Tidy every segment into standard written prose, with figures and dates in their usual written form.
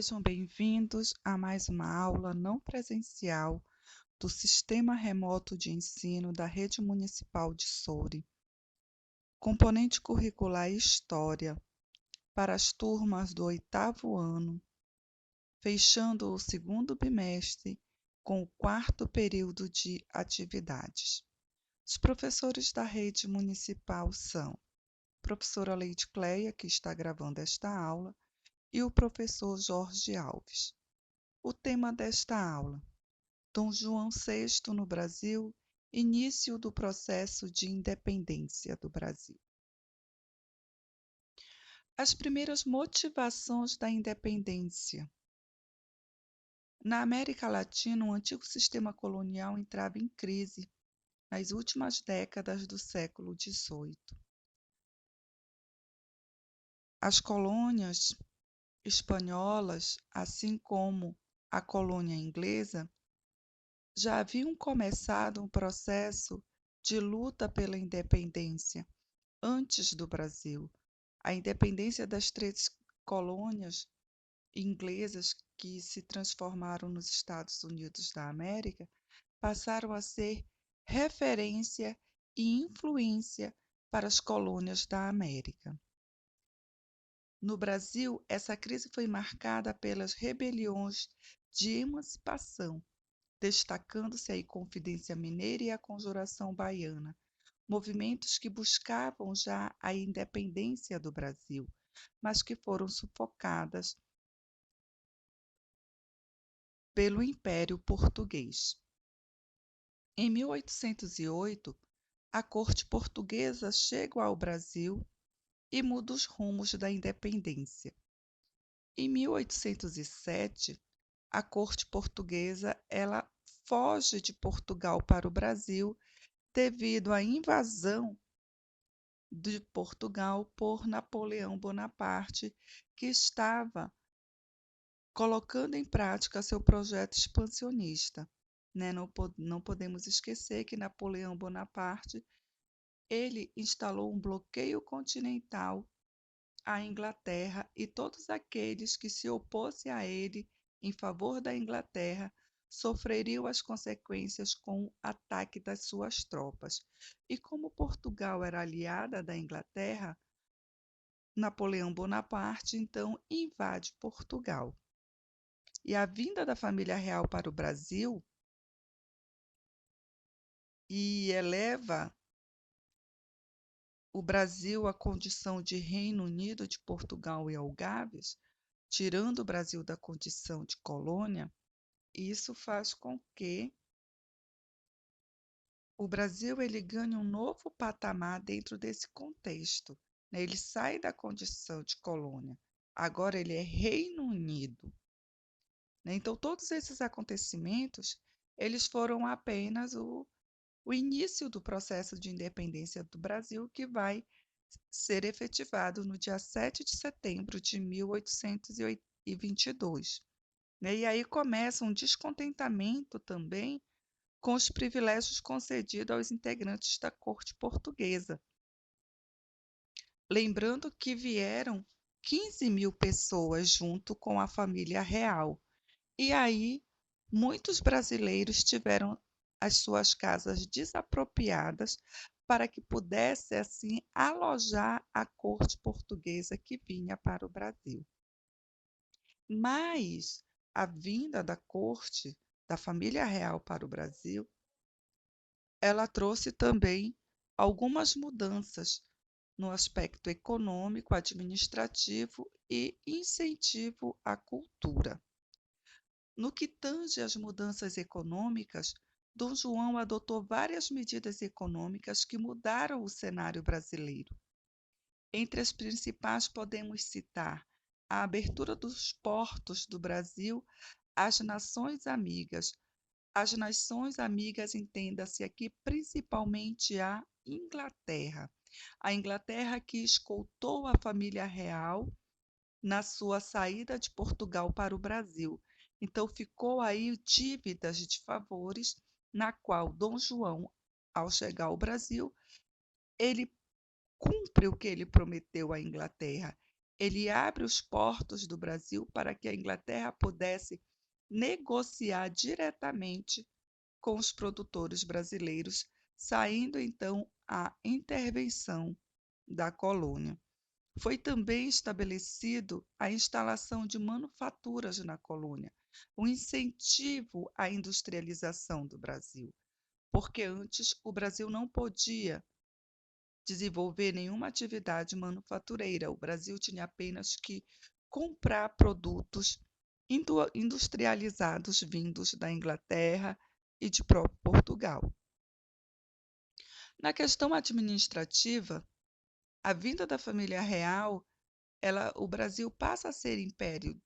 Sejam bem-vindos a mais uma aula não presencial do Sistema Remoto de Ensino da Rede Municipal de Soure. Componente curricular História, para as turmas do 8º ano, fechando o segundo bimestre com o 4º período de atividades. Os professores da rede municipal são professora Leide Cleia, que está gravando esta aula, e o professor Jorge Alves. O tema desta aula: Dom João VI no Brasil, início do processo de independência do Brasil. As primeiras motivações da independência. Na América Latina, o antigo sistema colonial entrava em crise nas últimas décadas do século XVIII. As colônias espanholas, assim como a colônia inglesa, já haviam começado um processo de luta pela independência antes do Brasil. A independência das 3 colônias inglesas que se transformaram nos Estados Unidos da América passaram a ser referência e influência para as colônias da América. No Brasil, essa crise foi marcada pelas rebeliões de emancipação, destacando-se a Inconfidência Mineira e a Conjuração Baiana, movimentos que buscavam já a independência do Brasil, mas que foram sufocadas pelo Império Português. Em 1808, a corte portuguesa chega ao Brasil e muda os rumos da independência. Em 1807, a corte portuguesa foge de Portugal para o Brasil devido à invasão de Portugal por Napoleão Bonaparte, que estava colocando em prática seu projeto expansionista. Não podemos esquecer que Napoleão Bonaparte ele instalou um bloqueio continental à Inglaterra e todos aqueles que se opôssem a ele em favor da Inglaterra sofreriam as consequências com o ataque das suas tropas. E como Portugal era aliada da Inglaterra, Napoleão Bonaparte então invade Portugal. E a vinda da família real para o Brasil e eleva o Brasil à condição de Reino Unido de Portugal e Algarves, tirando o Brasil da condição de colônia, isso faz com que o Brasil ele ganhe um novo patamar dentro desse contexto. Ele sai da condição de colônia, agora ele é Reino Unido. Então, todos esses acontecimentos eles foram apenas o início do processo de independência do Brasil, que vai ser efetivado no dia 7 de setembro de 1822. E aí começa um descontentamento também com os privilégios concedidos aos integrantes da corte portuguesa. Lembrando que vieram 15.000 pessoas junto com a família real. E aí muitos brasileiros tiveram as suas casas desapropriadas para que pudesse, assim, alojar a corte portuguesa que vinha para o Brasil. Mas a vinda da corte, da família real para o Brasil, ela trouxe também algumas mudanças no aspecto econômico, administrativo e incentivo à cultura. No que tange às mudanças econômicas, Dom João adotou várias medidas econômicas que mudaram o cenário brasileiro. Entre as principais podemos citar a abertura dos portos do Brasil às nações amigas. As nações amigas, entenda-se aqui principalmente a Inglaterra. A Inglaterra que escoltou a família real na sua saída de Portugal para o Brasil. Então ficou aí dívidas de favores, na qual Dom João, ao chegar ao Brasil, ele cumpre o que ele prometeu à Inglaterra. ele abre os portos do Brasil para que a Inglaterra pudesse negociar diretamente com os produtores brasileiros, saindo então a intervenção da colônia. Foi também estabelecido a instalação de manufaturas na colônia, um incentivo à industrialização do Brasil, porque antes o Brasil não podia desenvolver nenhuma atividade manufatureira. O Brasil tinha apenas que comprar produtos industrializados vindos da Inglaterra e de próprio Portugal. Na questão administrativa, a vinda da família real, o Brasil passa a ser império.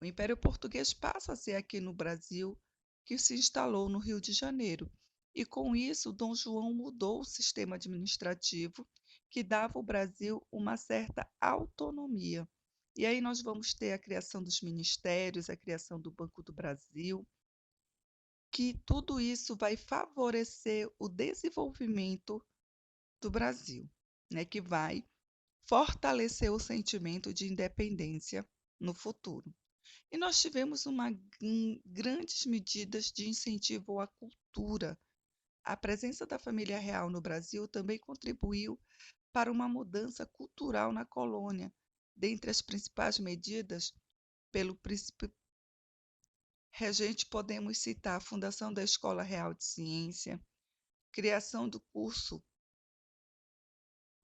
O Império Português passa a ser aqui no Brasil, que se instalou no Rio de Janeiro. E com isso, Dom João mudou o sistema administrativo, que dava ao Brasil uma certa autonomia. E aí nós vamos ter a criação dos ministérios, a criação do Banco do Brasil, que tudo isso vai favorecer o desenvolvimento do Brasil, né, que vai fortalecer o sentimento de independência no futuro. E nós tivemos grandes medidas de incentivo à cultura. A presença da família real no Brasil também contribuiu para uma mudança cultural na colônia. Dentre as principais medidas, pelo príncipe regente, podemos citar a fundação da Escola Real de Ciência, criação do curso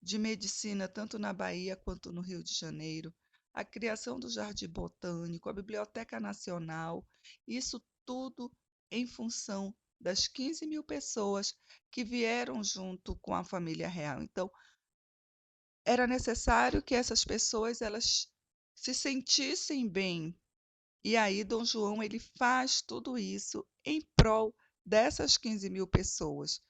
de medicina tanto na Bahia quanto no Rio de Janeiro, a criação do Jardim Botânico, a Biblioteca Nacional, isso tudo em função das 15.000 pessoas que vieram junto com a família real. Então, era necessário que essas pessoas elas se sentissem bem. E aí Dom João ele faz tudo isso em prol dessas 15.000 pessoas,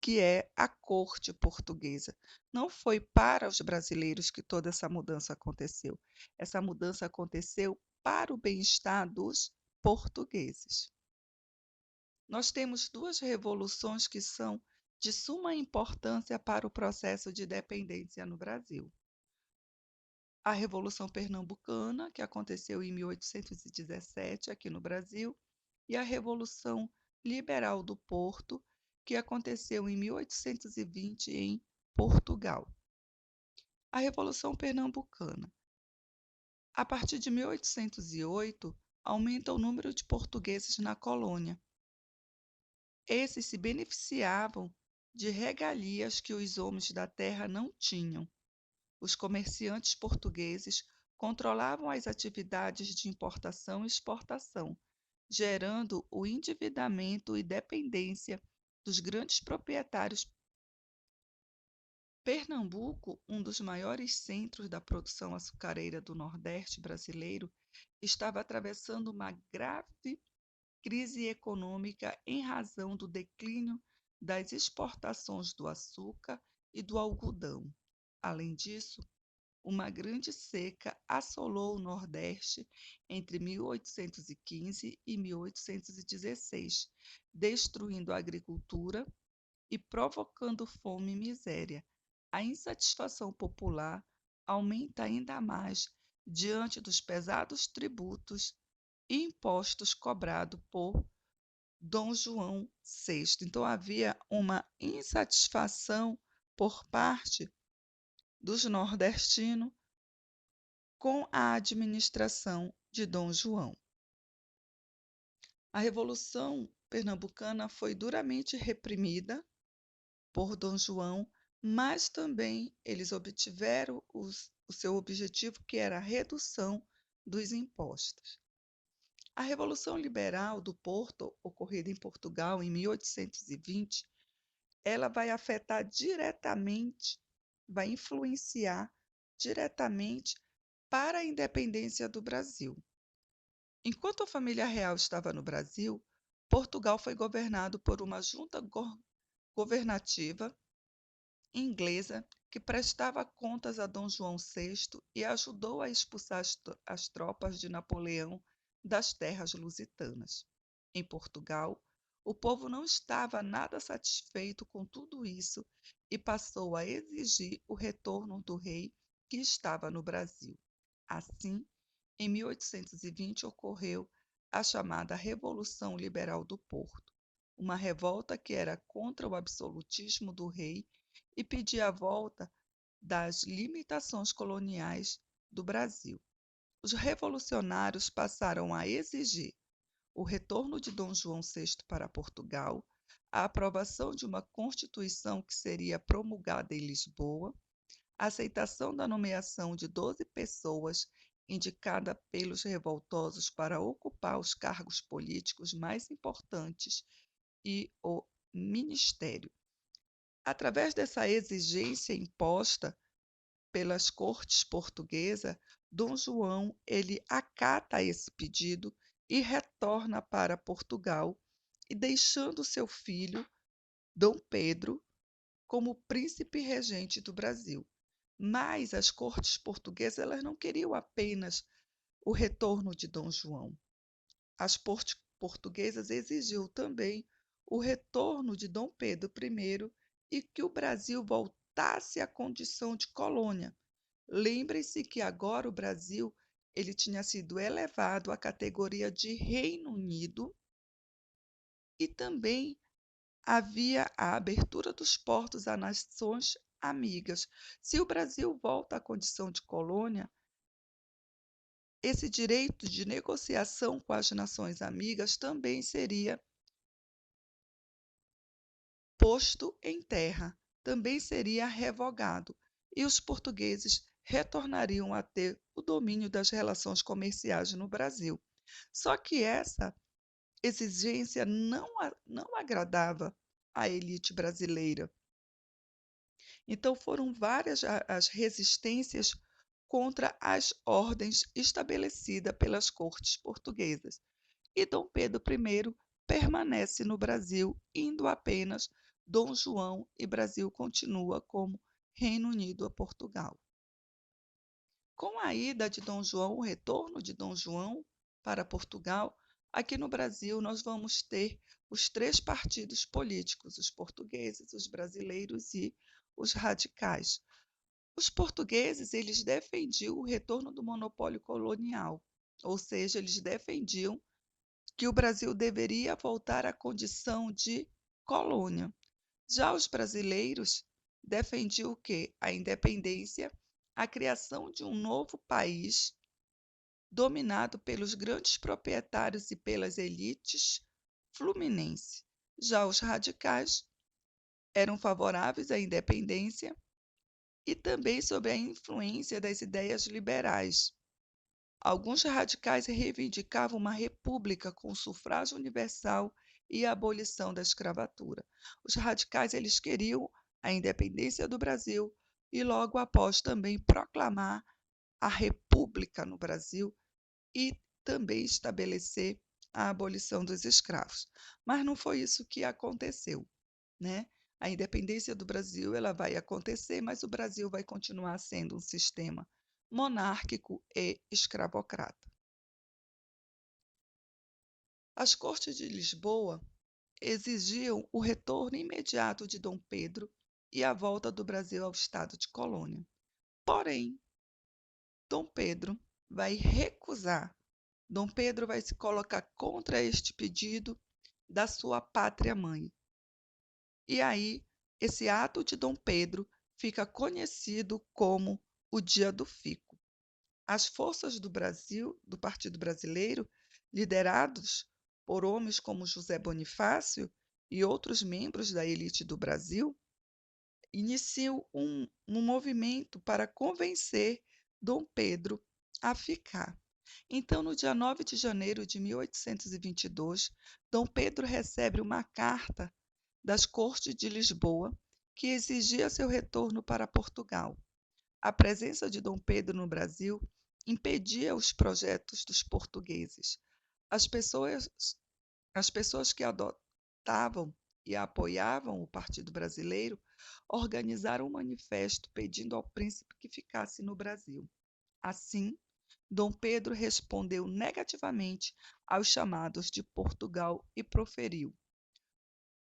que é a corte portuguesa. Não foi para os brasileiros que toda essa mudança aconteceu. Essa mudança aconteceu para o bem-estar dos portugueses. Nós temos duas revoluções que são de suma importância para o processo de dependência no Brasil. A Revolução Pernambucana, que aconteceu em 1817 aqui no Brasil, e a Revolução Liberal do Porto, que aconteceu em 1820 em Portugal. A Revolução Pernambucana. A partir de 1808, aumenta o número de portugueses na colônia. Esses se beneficiavam de regalias que os homens da terra não tinham. Os comerciantes portugueses controlavam as atividades de importação e exportação, gerando o endividamento e dependência dos grandes proprietários. Pernambuco, um dos maiores centros da produção açucareira do Nordeste brasileiro, estava atravessando uma grave crise econômica em razão do declínio das exportações do açúcar e do algodão. Além disso, uma grande seca assolou o Nordeste entre 1815 e 1816, destruindo a agricultura e provocando fome e miséria. A insatisfação popular aumenta ainda mais diante dos pesados tributos e impostos cobrados por Dom João VI. Então, havia uma insatisfação por parte dos nordestinos com a administração de Dom João. A Revolução Pernambucana foi duramente reprimida por Dom João, mas também eles obtiveram o seu objetivo, que era a redução dos impostos. A Revolução Liberal do Porto, ocorrida em Portugal em 1820, ela vai afetar diretamente, vai influenciar diretamente para a independência do Brasil. Enquanto a família real estava no Brasil, Portugal foi governado por uma junta governativa inglesa que prestava contas a Dom João VI e ajudou a expulsar as tropas de Napoleão das terras lusitanas. Em Portugal, o povo não estava nada satisfeito com tudo isso e passou a exigir o retorno do rei que estava no Brasil. Assim, em 1820 ocorreu a chamada Revolução Liberal do Porto, uma revolta que era contra o absolutismo do rei e pedia a volta das limitações coloniais do Brasil. Os revolucionários passaram a exigir o retorno de Dom João VI para Portugal, a aprovação de uma Constituição que seria promulgada em Lisboa, a aceitação da nomeação de 12 pessoas indicada pelos revoltosos para ocupar os cargos políticos mais importantes e o ministério. Através dessa exigência imposta pelas cortes portuguesas, Dom João ele acata esse pedido e retorna para Portugal, e deixando seu filho, Dom Pedro, como príncipe regente do Brasil. Mas as cortes portuguesas elas não queriam apenas o retorno de Dom João. As cortes portuguesas exigiu também o retorno de Dom Pedro I e que o Brasil voltasse à condição de colônia. Lembre-se que agora o Brasil ele tinha sido elevado à categoria de Reino Unido e também havia a abertura dos portos a nações amigas. Se o Brasil volta à condição de colônia, esse direito de negociação com as nações amigas também seria posto em terra, também seria revogado, e os portugueses retornariam a ter o domínio das relações comerciais no Brasil. Só que essa exigência não agradava à elite brasileira. Então foram várias as resistências contra as ordens estabelecidas pelas cortes portuguesas. E Dom Pedro I permanece no Brasil, indo apenas Dom João, e Brasil continua como Reino Unido a Portugal. Com a ida de Dom João, o retorno de Dom João para Portugal, aqui no Brasil nós vamos ter os três partidos políticos, os portugueses, os brasileiros e os radicais. Os portugueses eles defendiam o retorno do monopólio colonial, ou seja, eles defendiam que o Brasil deveria voltar à condição de colônia. Já os brasileiros defendiam o quê? A independência, a criação de um novo país dominado pelos grandes proprietários e pelas elites fluminenses. Já os radicais eram favoráveis à independência e também sob a influência das ideias liberais. Alguns radicais reivindicavam uma república com sufrágio universal e a abolição da escravatura. Os radicais eles queriam a independência do Brasil e logo após também proclamar a república no Brasil e também estabelecer a abolição dos escravos. Mas não foi isso que aconteceu, né? A independência do Brasil ela vai acontecer, mas o Brasil vai continuar sendo um sistema monárquico e escravocrata. As cortes de Lisboa exigiam o retorno imediato de Dom Pedro e a volta do Brasil ao estado de colônia. Porém, Dom Pedro vai recusar. Dom Pedro vai se colocar contra este pedido da sua pátria-mãe. E aí, esse ato de Dom Pedro fica conhecido como o Dia do Fico. As forças do Brasil, do Partido Brasileiro, liderados por homens como José Bonifácio e outros membros da elite do Brasil, iniciam um movimento para convencer Dom Pedro a ficar. Então, no dia 9 de janeiro de 1822, Dom Pedro recebe uma carta das Cortes de Lisboa que exigia seu retorno para Portugal. A presença de Dom Pedro no Brasil impedia os projetos dos portugueses. As pessoas que adotavam e apoiavam o Partido Brasileiro organizaram um manifesto pedindo ao príncipe que ficasse no Brasil. Assim, Dom Pedro respondeu negativamente aos chamados de Portugal e proferiu: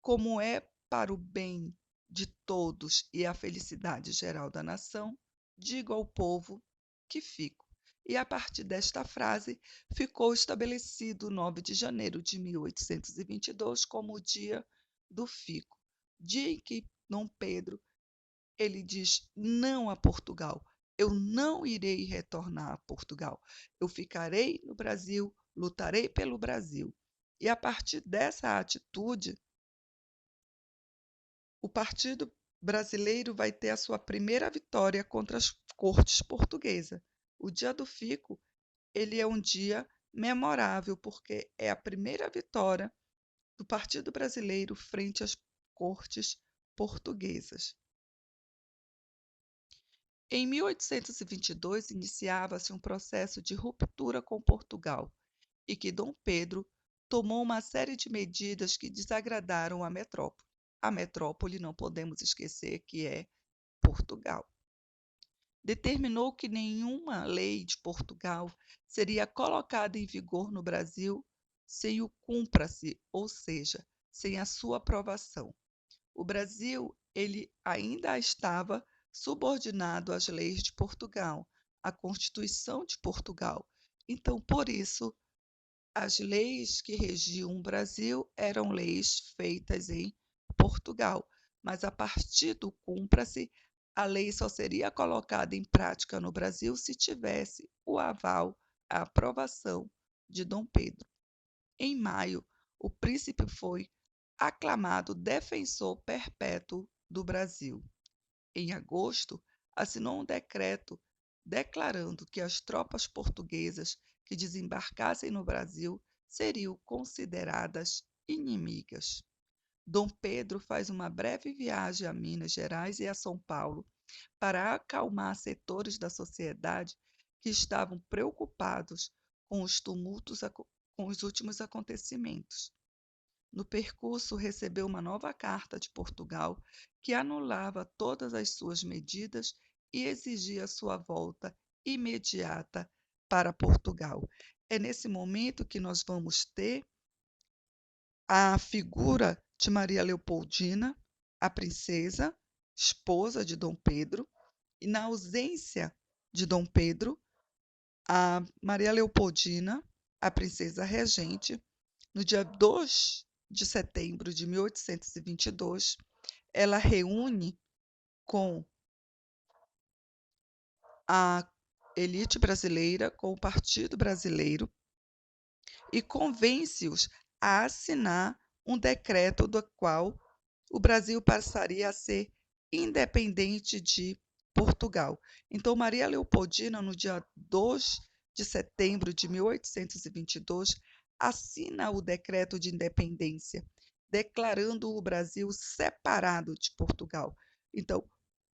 como é para o bem de todos e a felicidade geral da nação, digo ao povo que fico. E a partir desta frase ficou estabelecido o 9 de janeiro de 1822 como o dia do fico, dia em que Dom Pedro ele diz não a Portugal. Eu não irei retornar a Portugal. Eu ficarei no Brasil, lutarei pelo Brasil. E a partir dessa atitude, o Partido Brasileiro vai ter a sua primeira vitória contra as cortes portuguesas. O dia do Fico, ele é um dia memorável porque é a primeira vitória do Partido Brasileiro frente às cortes portuguesas. Em 1822 iniciava-se um processo de ruptura com Portugal e que Dom Pedro tomou uma série de medidas que desagradaram a metrópole. A metrópole não podemos esquecer que é Portugal. Determinou que nenhuma lei de Portugal seria colocada em vigor no Brasil sem o cumpra-se, ou seja, sem a sua aprovação. O Brasil ele ainda estava subordinado às leis de Portugal, à Constituição de Portugal. Então, por isso, as leis que regiam o Brasil eram leis feitas em Portugal, mas a partir do cumpra-se, a lei só seria colocada em prática no Brasil se tivesse o aval, a aprovação de Dom Pedro. Em maio, o príncipe foi aclamado defensor perpétuo do Brasil. Em agosto, assinou um decreto declarando que as tropas portuguesas que desembarcassem no Brasil seriam consideradas inimigas. Dom Pedro faz uma breve viagem a Minas Gerais e a São Paulo para acalmar setores da sociedade que estavam preocupados com os tumultos com os últimos acontecimentos. No percurso, recebeu uma nova carta de Portugal que anulava todas as suas medidas e exigia sua volta imediata para Portugal. É nesse momento que nós vamos ter a figura de Maria Leopoldina, a princesa, esposa de Dom Pedro, e na ausência de Dom Pedro, a Maria Leopoldina, a princesa regente, no dia 2 de setembro de 1822, ela reúne com a elite brasileira, com o Partido Brasileiro, e convence-os a assinar um decreto do qual o Brasil passaria a ser independente de Portugal. Então, Maria Leopoldina, no dia 2 de setembro de 1822, assina o decreto de independência, declarando o Brasil separado de Portugal. Então,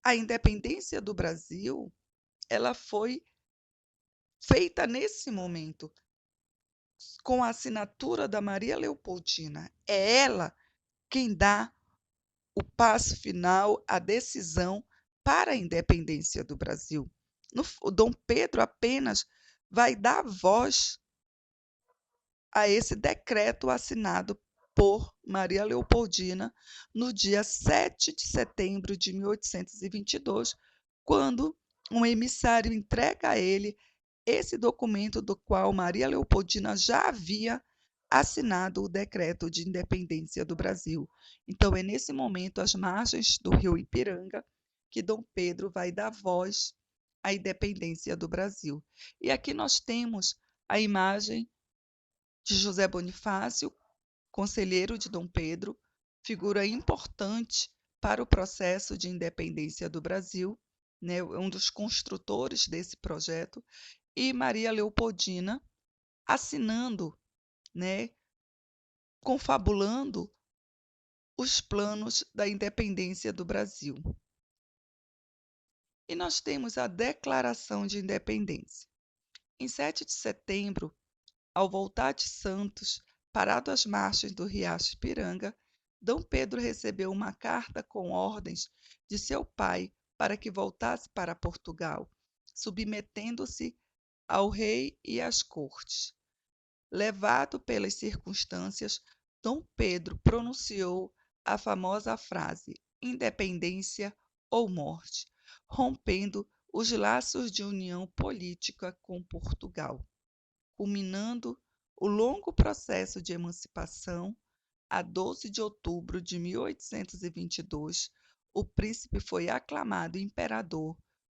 a independência do Brasil, ela foi feita nesse momento, com a assinatura da Maria Leopoldina. É ela quem dá o passo final, a decisão para a independência do Brasil. O Dom Pedro apenas vai dar voz a esse decreto assinado por Maria Leopoldina no dia 7 de setembro de 1822, quando um emissário entrega a ele esse documento do qual Maria Leopoldina já havia assinado o decreto de independência do Brasil. Então, é nesse momento, às margens do rio Ipiranga, que Dom Pedro vai dar voz à independência do Brasil. E aqui nós temos a imagem de José Bonifácio, conselheiro de Dom Pedro, figura importante para o processo de independência do Brasil, né, um dos construtores desse projeto, e Maria Leopoldina assinando, né, confabulando os planos da independência do Brasil. E nós temos a Declaração de Independência. Em 7 de setembro, ao voltar de Santos, parado às margens do riacho Ipiranga, Dom Pedro recebeu uma carta com ordens de seu pai para que voltasse para Portugal, submetendo-se ao rei e às cortes. Levado pelas circunstâncias, Dom Pedro pronunciou a famosa frase: independência ou morte, rompendo os laços de união política com Portugal, culminando o longo processo de emancipação. A 12 de outubro de 1822, o príncipe foi aclamado imperador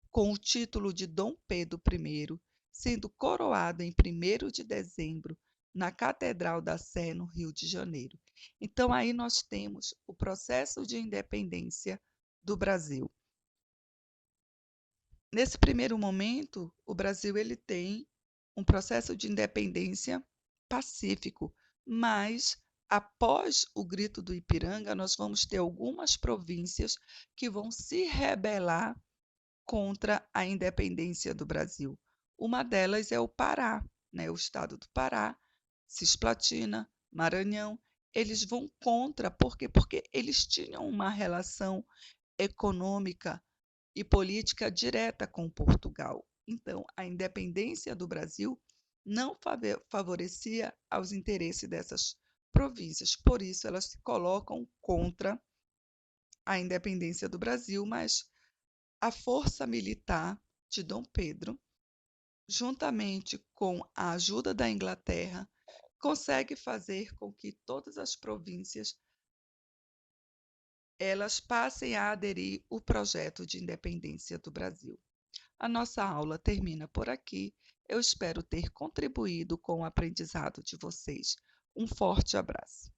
com o título de Dom Pedro I, sendo coroado em 1º de dezembro na Catedral da Sé, no Rio de Janeiro. Então aí nós temos o processo de independência do Brasil. Nesse primeiro momento, o Brasil ele tem um processo de independência pacífico, mas após o Grito do Ipiranga, nós vamos ter algumas províncias que vão se rebelar contra a independência do Brasil. Uma delas é o Pará, né? O estado do Pará, Cisplatina, Maranhão, eles vão contra, por quê? Porque eles tinham uma relação econômica e política direta com Portugal. Então, a independência do Brasil não favorecia aos interesses dessas províncias, por isso elas se colocam contra a independência do Brasil, mas a força militar de Dom Pedro, juntamente com a ajuda da Inglaterra, consegue fazer com que todas as províncias elas passem a aderir ao projeto de independência do Brasil. A nossa aula termina por aqui. Eu espero ter contribuído com o aprendizado de vocês. Um forte abraço.